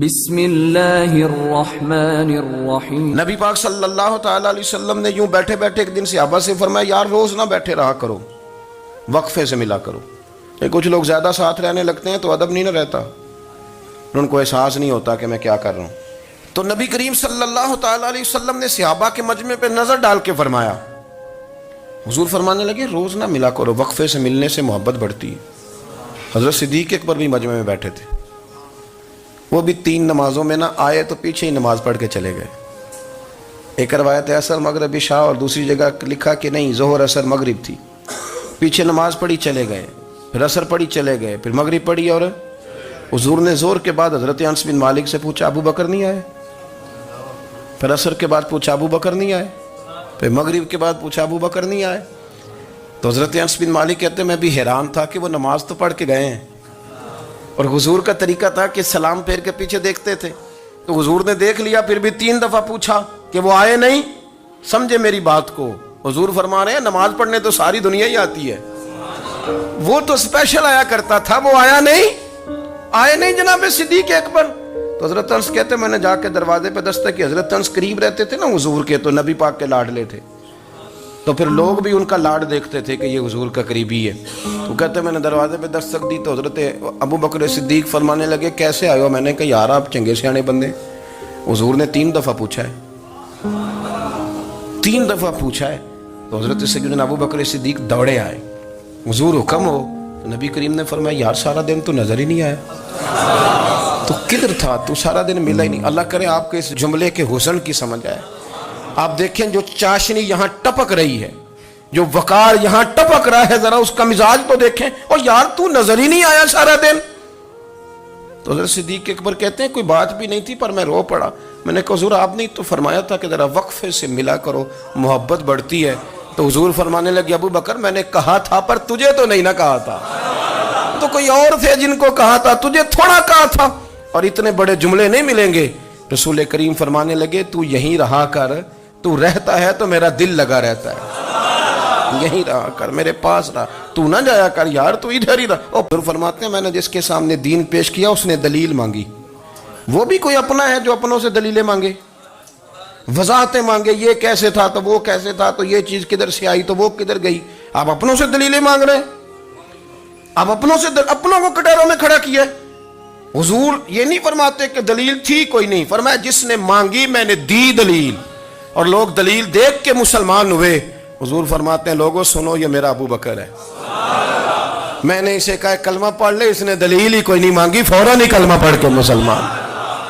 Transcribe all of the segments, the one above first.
بسم اللہ الرحمن الرحیم۔ نبی پاک صلی اللہ تعالیٰ علیہ وسلم نے یوں بیٹھے بیٹھے ایک دن صحابہ سے فرمایا یار روز نہ بیٹھے رہا کرو، وقفے سے ملا کرو۔ کچھ لوگ زیادہ ساتھ رہنے لگتے ہیں تو ادب نہیں نہ رہتا، ان کو احساس نہیں ہوتا کہ میں کیا کر رہا ہوں۔ تو نبی کریم صلی اللہ تعالیٰ علیہ وسلم نے صحابہ کے مجمع پہ نظر ڈال کے فرمایا، حضور فرمانے لگے روز نہ ملا کرو، وقفے سے ملنے سے محبت بڑھتی ہے۔ حضرت صدیق اکبر بھی مجمع میں بیٹھے تھے، وہ بھی 3 نمازوں میں نہ آئے تو پیچھے ہی نماز پڑھ کے چلے گئے۔ ایک روایت ہے عصر مغرب عشاء، اور دوسری جگہ لکھا کہ نہیں ظہر عصر مغرب تھی، پیچھے نماز پڑھی چلے گئے، پھر عصر پڑھی چلے گئے، پھر مغرب پڑھی، اور حضور نے زور کے بعد حضرت انس بن مالک سے پوچھا ابو بکر نہیں آئے؟ پھر عصر کے بعد پوچھا ابو بکر نہیں آئے؟ پھر مغرب کے بعد پوچھا ابو بکر نہیں آئے؟ تو حضرت انس بن مالک کہتے ہیں میں بھی حیران تھا کہ وہ نماز تو پڑھ کے گئے ہیں، اور حضور کا طریقہ تھا کہ سلام پھیر کے پیچھے دیکھتے تھے، تو حضور نے دیکھ لیا، پھر بھی 3 دفعہ پوچھا کہ وہ آئے نہیں؟ سمجھے میری بات کو؟ حضور فرما رہے ہیں نماز پڑھنے تو ساری دنیا ہی آتی ہے، وہ تو اسپیشل آیا کرتا تھا، وہ آیا نہیں جناب صدیق اکبر۔ تو حضرت انس کہتے میں نے جا کے دروازے پہ دستک کی، حضرت انس قریب رہتے تھے نا حضور کے، تو نبی پاک کے لاڈلے تھے، تو پھر لوگ بھی ان کا لاڈ دیکھتے تھے کہ یہ حضور کا قریبی ہے۔ تو کہتے میں نے دروازے پہ دستک دی تو حضرت ابو بکر صدیق فرمانے لگے کیسے آئے ہو؟ میں نے کہا یار آپ چنگے سیانے بندے، حضور نے 3 دفعہ پوچھا ہے، 3 دفعہ پوچھا ہے۔ تو حضرت سیدنا ابو بکر صدیق دوڑے آئے، حضور حکم ہو؟ تو نبی کریم نے فرمایا یار سارا دن تو نظر ہی نہیں آیا، تو کدھر تھا تو؟ سارا دن ملا ہی نہیں۔ اللہ کرے آپ کے اس جملے کے حسن کی سمجھ آئے۔ آپ دیکھیں جو چاشنی یہاں ٹپک رہی ہے، جو وقار یہاں ٹپک رہا ہے، ذرا اس کا مزاج تو دیکھیں، اور یار تو نظر ہی نہیں آیا سارا دن۔ تو حضرت صدیق اکبر کہتے ہیں کوئی بات بھی نہیں تھی پر میں رو پڑا۔ میں نے کہا حضور آپ نے تو فرمایا تھا کہ ذرا وقفے سے ملا کرو، محبت بڑھتی ہے۔ تو حضور فرمانے لگے ابو بکر میں نے کہا تھا پر تجھے تو نہیں نہ کہا تھا، تو کوئی اور تھے جن کو کہا تھا، تجھے تھوڑا کہا تھا، اور اتنے بڑے جملے نہیں ملیں گے۔ رسول کریم فرمانے لگے تو یہیں رہا کر، تو رہتا ہے تو میرا دل لگا رہتا ہے، یہیں رہا کر، میرے پاس رہا، تو نہ جایا کر یار، تو ادھر ہی رہا۔ اور پھر فرماتے ہیں میں نے جس کے سامنے دین پیش کیا اس نے دلیل مانگی، وہ بھی کوئی اپنا ہے جو اپنوں سے دلیلیں مانگے، وضاحتیں مانگے، یہ کیسے تھا تو وہ کیسے تھا، تو یہ چیز کدھر سے آئی تو وہ کدھر گئی۔ آپ اپنوں سے دلیلیں مانگ رہے ہیں، آپ اپنوں سے اپنوں کو کٹہروں میں کھڑا کیا۔ حضور یہ نہیں فرماتے کہ دلیل تھی کوئی نہیں، فرمایا جس نے مانگی میں نے دی دلیل، اور لوگ دلیل دیکھ کے مسلمان ہوئے۔ حضور فرماتے ہیں لوگوں سنو یہ میرا ابو بکر ہے، میں نے اسے کہا کلمہ پڑھ لے، اس نے دلیل ہی کوئی نہیں مانگی، فوراً ہی کلمہ پڑھ کے مسلمان۔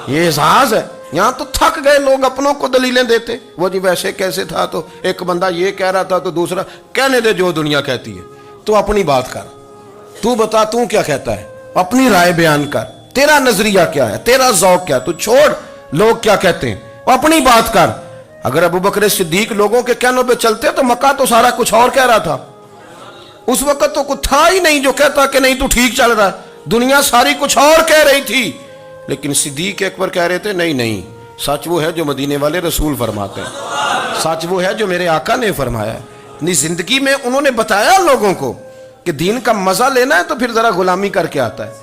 یہ احساس ہے، یہاں تو تھک گئے لوگ اپنوں کو دلیلیں دیتے، وہ جی ویسے کیسے تھا، تو ایک بندہ یہ کہہ رہا تھا تو دوسرا کہنے دے جو دنیا کہتی ہے، تو اپنی بات کر، تو بتا تو کیا کہتا ہے، اپنی رائے بیان کر، تیرا نظریہ کیا ہے، تیرا ذوق کیا، تو چھوڑ لوگ کیا کہتے ہیں، اپنی بات کر۔ اگر ابو بکر صدیق لوگوں کے کہنوں پہ چلتے تو مکہ تو سارا کچھ اور کہہ رہا تھا، اس وقت تو کچھ تھا ہی نہیں جو کہتا کہ نہیں تو ٹھیک چل رہا ہے، دنیا ساری کچھ اور کہہ رہی تھی، لیکن صدیق اکبر کہہ رہے تھے نہیں سچ وہ ہے جو مدینے والے رسول فرماتے ہیں، سچ وہ ہے جو میرے آقا نے فرمایا ہے۔ اپنی زندگی میں انہوں نے بتایا لوگوں کو کہ دین کا مزہ لینا ہے تو پھر ذرا غلامی کر کے آتا ہے،